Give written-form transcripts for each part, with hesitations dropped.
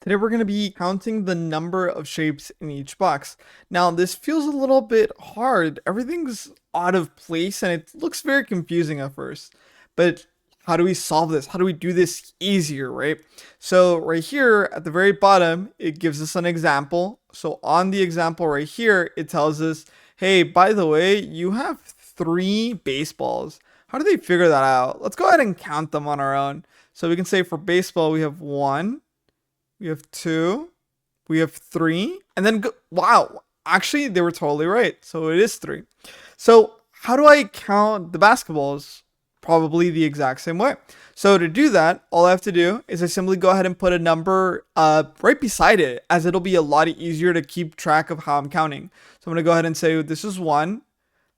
Today we're going to be counting the number of shapes in each box. Now this feels a little bit hard. Everything's out of place and it looks very confusing at first. But how do we solve this? How do we do this easier, right? So right here at the very bottom, it gives us an example. So on the example right here, it tells us, hey, by the way, you have 3 baseballs. How do they figure that out? Let's go ahead and count them on our own. So we can say for baseball, we have 1, we have 2, we have 3, and then wow, actually they were totally right. So it is 3. So how do I count the basketballs? Probably the exact same way. So to do that, all I have to do is I simply go ahead and put a number right beside it, as it'll be a lot easier to keep track of how I'm counting. So I'm gonna go ahead and say this is 1,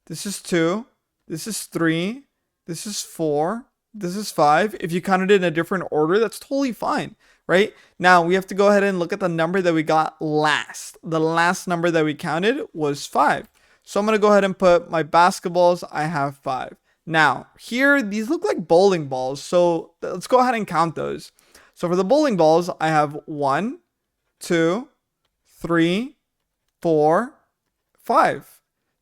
this is 2, this is 3, this is 4, this is 5. If you counted it in a different order, that's totally fine, right? Now we have to go ahead and look at the number that we got last. The last number that we counted was 5. So I'm going to go ahead and put my basketballs. I have 5. Now here, these look like bowling balls. So let's go ahead and count those. So for the bowling balls, I have 1, 2, 3, 4, 5.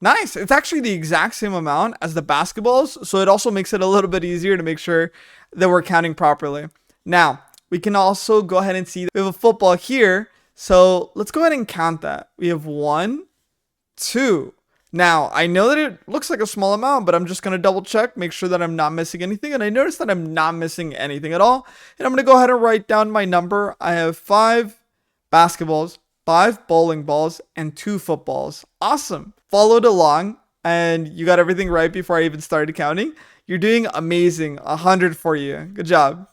Nice. It's actually the exact same amount as the basketballs, so it also makes it a little bit easier to make sure that we're counting properly. Now, we can also go ahead and see that we have a football here, so let's go ahead and count that. We have 1, 2. Now, I know that it looks like a small amount, but I'm just going to double check, make sure that I'm not missing anything, and I notice that I'm not missing anything at all, and I'm going to go ahead and write down my number. I have 5 basketballs, 5 bowling balls, and 2 footballs. Awesome. Followed along, and you got everything right before I even started counting. You're doing amazing. 100 for you. Good job.